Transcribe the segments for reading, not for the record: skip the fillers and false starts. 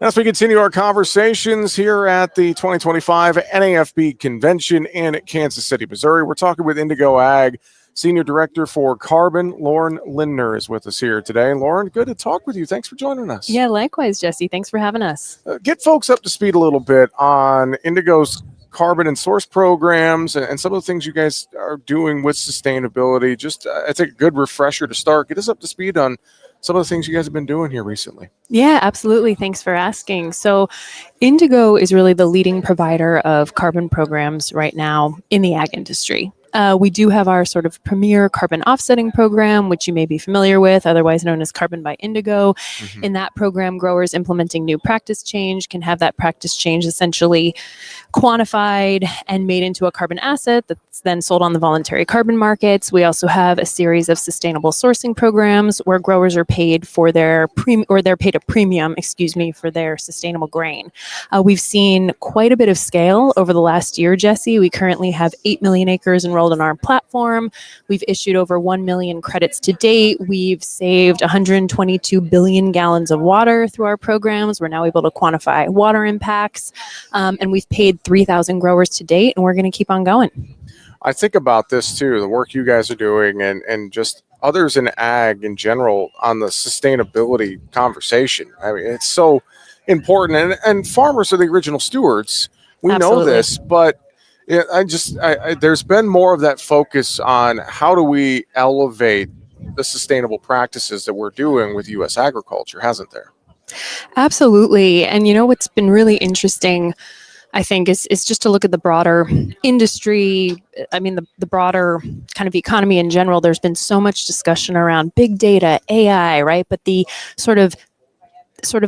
As we continue our conversations here at the 2025 NAFB Convention in Kansas City, Missouri, we're talking with Indigo Ag. Senior Director for Carbon, Lauren Lindner, is with us here today. Lauren, good to talk with you. Thanks for joining us. Yeah, likewise, Jesse. Thanks for having us. Get folks up to speed a little bit on Indigo's carbon and source programs and some of the things you guys are doing with sustainability. Just, I think, a good refresher to start. Get us up to speed on some of the things you guys have been doing here recently. Yeah, absolutely. Thanks for asking. So Indigo is really the leading provider of carbon programs right now in the ag industry. We do have our sort of premier carbon offsetting program, which you may be familiar with, otherwise known as Carbon by Indigo. Mm-hmm. In that program, growers implementing new practice change can have that practice change essentially quantified and made into a carbon asset that's then sold on the voluntary carbon markets. We also have a series of sustainable sourcing programs where growers are paid for their they're paid a premium, for their sustainable grain. We've seen quite a bit of scale over the last year, Jesse. We currently have 8 million acres enrolled on our platform. We've issued over 1 million credits to date. We've saved 122 billion gallons of water through our programs. We're now able to quantify water impacts, and we've paid 3,000 growers to date, and we're going to keep on going. I think about this too, the work you guys are doing and just others in ag in general on the sustainability conversation. I mean, it's so important, and farmers are the original stewards. We Absolutely. know this, but there's been more of that focus on how do we elevate the sustainable practices that we're doing with U.S. agriculture, hasn't there? Absolutely. And what's been really interesting, I think, is just to look at the broader industry. I mean, the broader kind of economy in general. There's been so much discussion around big data, AI, right? But the sort of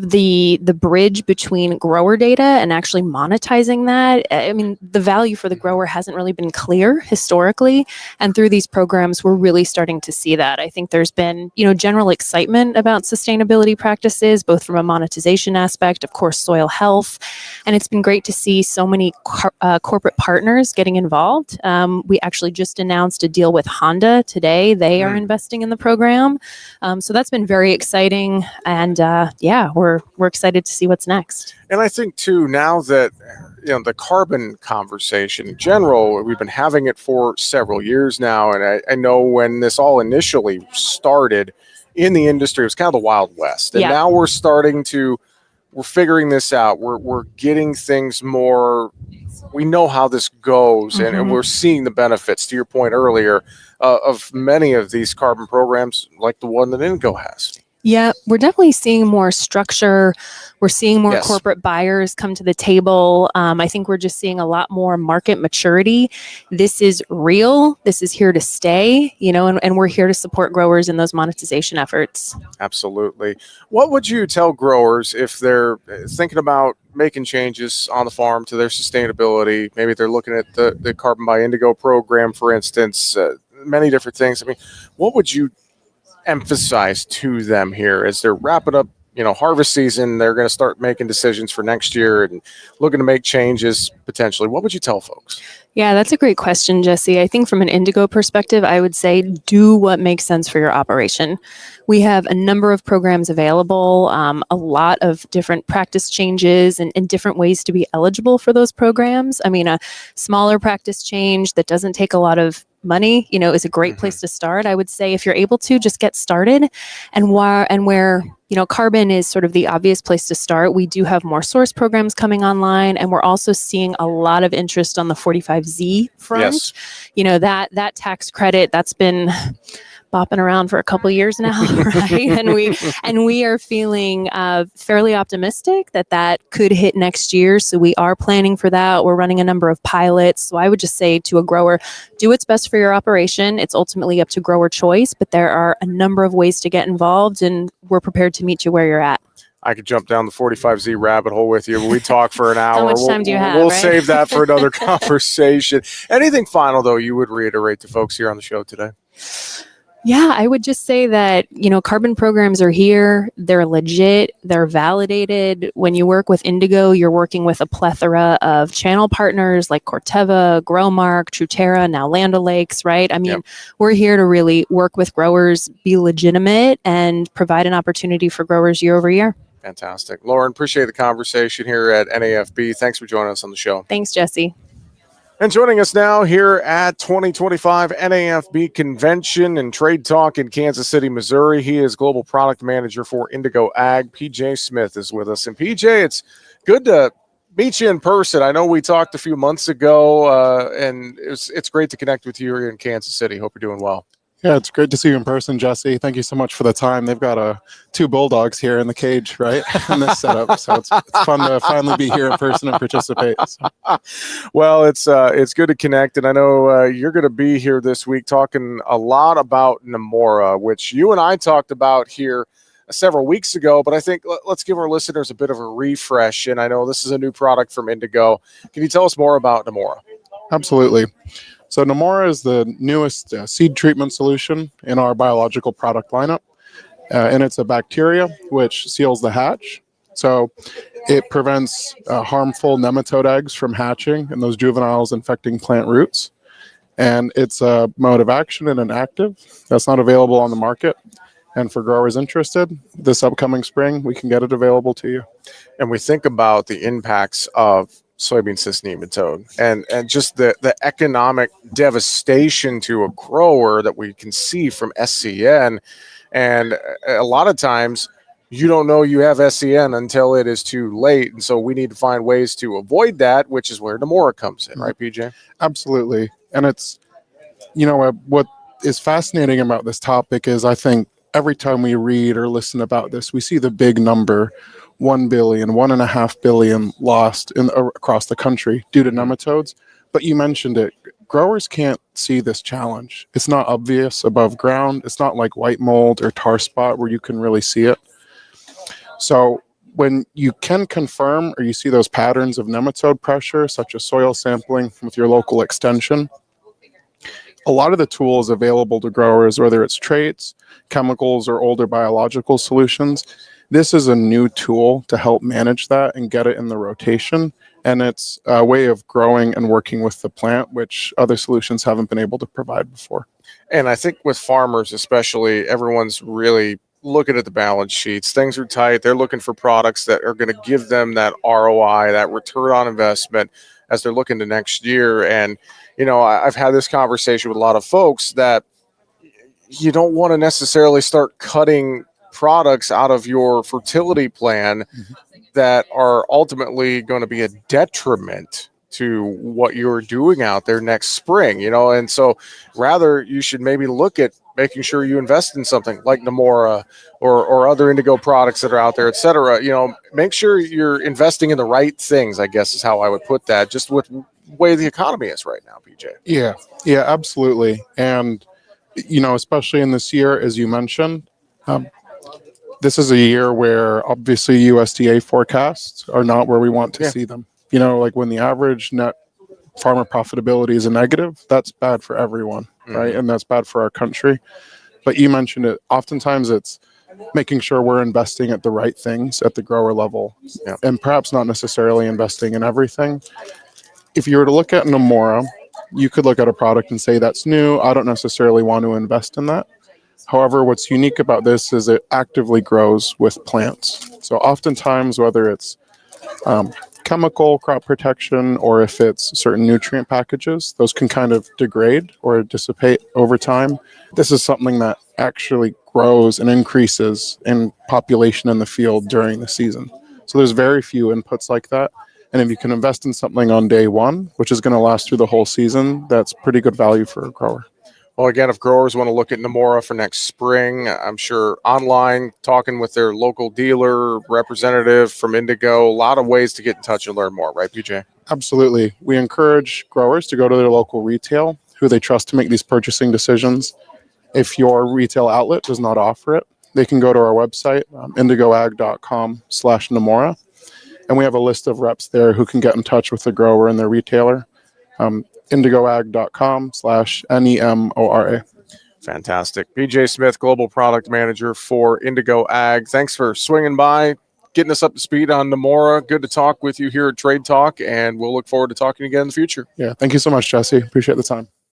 the bridge between grower data and actually monetizing that, I mean, the value for the grower hasn't really been clear historically. And through these programs, we're really starting to see that. I think there's been, general excitement about sustainability practices, both from a monetization aspect, of course, soil health. And it's been great to see so many corporate partners getting involved. We actually just announced a deal with Honda today. They are investing in the program. So that's been very exciting. And we're excited to see what's next. And I think too, now that the carbon conversation in general, we've been having it for several years now, and I know when this all initially started in the industry, it was kind of the Wild West, and now we're figuring this out. We're getting things more. We know how this goes, and we're seeing the benefits. To your point earlier, of many of these carbon programs, like the one that Indigo has. Yeah, we're definitely seeing more structure. We're seeing more corporate buyers come to the table. I think we're just seeing a lot more market maturity. This is real. This is here to stay, and we're here to support growers in those monetization efforts. Absolutely. What would you tell growers if they're thinking about making changes on the farm to their sustainability? Maybe they're looking at the Carbon by Indigo program, for instance, many different things. I mean, what would you emphasize to them here as they're wrapping up harvest season? They're going to start making decisions for next year and looking to make changes potentially. What would you tell folks? Yeah, that's a great question, Jesse. I think from an Indigo perspective, I would say do what makes sense for your operation. We have a number of programs available, a lot of different practice changes and different ways to be eligible for those programs. I mean, a smaller practice change that doesn't take a lot of money, is a great place to start. I would say if you're able to, just get started. And where carbon is sort of the obvious place to start, we do have more source programs coming online, and we're also seeing a lot of interest on the 45Z front. Yes. That tax credit that's been bopping around for a couple of years now, right? And we are feeling fairly optimistic that could hit next year. So we are planning for that. We're running a number of pilots. So I would just say to a grower, do what's best for your operation. It's ultimately up to grower choice, but there are a number of ways to get involved, and we're prepared to meet you where you're at. I could jump down the 45Z rabbit hole with you, but we talk for an hour. How much time do you have? We'll save that for another conversation. Anything final, though, you would reiterate to folks here on the show today? Yeah, I would just say that, carbon programs are here. They're legit. They're validated. When you work with Indigo, you're working with a plethora of channel partners like Corteva, Growmark, Truterra, now Land O'Lakes, right? I mean, we're here to really work with growers, be legitimate, and provide an opportunity for growers year over year. Fantastic. Lauren, appreciate the conversation here at NAFB. Thanks for joining us on the show. Thanks, Jesse. And joining us now here at 2025 NAFB Convention and Trade Talk in Kansas City, Missouri. He is Global Product Manager for Indigo Ag. PJ Smith is with us. And PJ, it's good to meet you in person. I know we talked a few months ago, and it's great to connect with you here in Kansas City. Hope you're doing well. Yeah, it's great to see you in person, Jesse. Thank you so much for the time. They've got two bulldogs here in the cage, right, in this setup. So it's fun to finally be here in person and participate. So. Well, it's good to connect, and I know you're going to be here this week talking a lot about Nemora, which you and I talked about here several weeks ago. But I think let's give our listeners a bit of a refresh. And I know this is a new product from Indigo. Can you tell us more about Nemora? Absolutely. So Nemora is the newest seed treatment solution in our biological product lineup, and it's a bacteria which seals the hatch. So it prevents harmful nematode eggs from hatching and those juveniles infecting plant roots. And it's a mode of action and an active that's not available on the market. And for growers interested, this upcoming spring, we can get it available to you. And we think about the impacts of soybean cyst nematode and just the economic devastation to a grower that we can see from SCN. And a lot of times you don't know you have SCN until it is too late. And so we need to find ways to avoid that, which is where Nemora comes in, right, PJ? Absolutely. And it's, what is fascinating about this topic is I think every time we read or listen about this, we see the big number, 1 billion, 1.5 billion lost across the country due to nematodes. But you mentioned it. Growers can't see this challenge. It's not obvious above ground. It's not like white mold or tar spot where you can really see it. So when you can confirm or you see those patterns of nematode pressure, such as soil sampling with your local extension, a lot of the tools available to growers, whether it's traits, chemicals, or older biological solutions, this is a new tool to help manage that and get it in the rotation. And it's a way of growing and working with the plant, which other solutions haven't been able to provide before. And I think with farmers especially, everyone's really looking at the balance sheets. Things are tight. They're looking for products that are going to give them that ROI, that return on investment as they're looking to next year. And, I've had this conversation with a lot of folks that you don't want to necessarily start cutting products out of your fertility plan that are ultimately going to be a detriment to what you're doing out there next spring, and so rather you should maybe look at making sure you invest in something like Nemora or other Indigo products that are out there, et cetera. Make sure you're investing in the right things, I guess is how I would put that, just with the way the economy is right now, PJ. Yeah, absolutely. And, especially in this year, as you mentioned, this is a year where obviously USDA forecasts are not where we want to see them. Like when the average net farmer profitability is a negative, that's bad for everyone, right? And that's bad for our country. But you mentioned it, oftentimes it's making sure we're investing at the right things at the grower level, and perhaps not necessarily investing in everything. If you were to look at Nemora, you could look at a product and say that's new. I don't necessarily want to invest in that. However, what's unique about this is it actively grows with plants. So oftentimes, whether it's chemical crop protection or if it's certain nutrient packages, those can kind of degrade or dissipate over time. This is something that actually grows and increases in population in the field during the season. So there's very few inputs like that. And if you can invest in something on day one, which is going to last through the whole season, that's pretty good value for a grower. Well, again, if growers want to look at Nemora for next spring, I'm sure online, talking with their local dealer, representative from Indigo, a lot of ways to get in touch and learn more, right, PJ? Absolutely. We encourage growers to go to their local retail, who they trust to make these purchasing decisions. If your retail outlet does not offer it, they can go to our website, indigoag.com/Nemora, and we have a list of reps there who can get in touch with the grower and their retailer. indigoag.com/NEMORA. Fantastic. PJ Smith, Global Product Manager for Indigo Ag. Thanks for swinging by, getting us up to speed on Nemora. Good to talk with you here at Trade Talk, and we'll look forward to talking again in the future. Yeah, thank you so much, Jesse. Appreciate the time.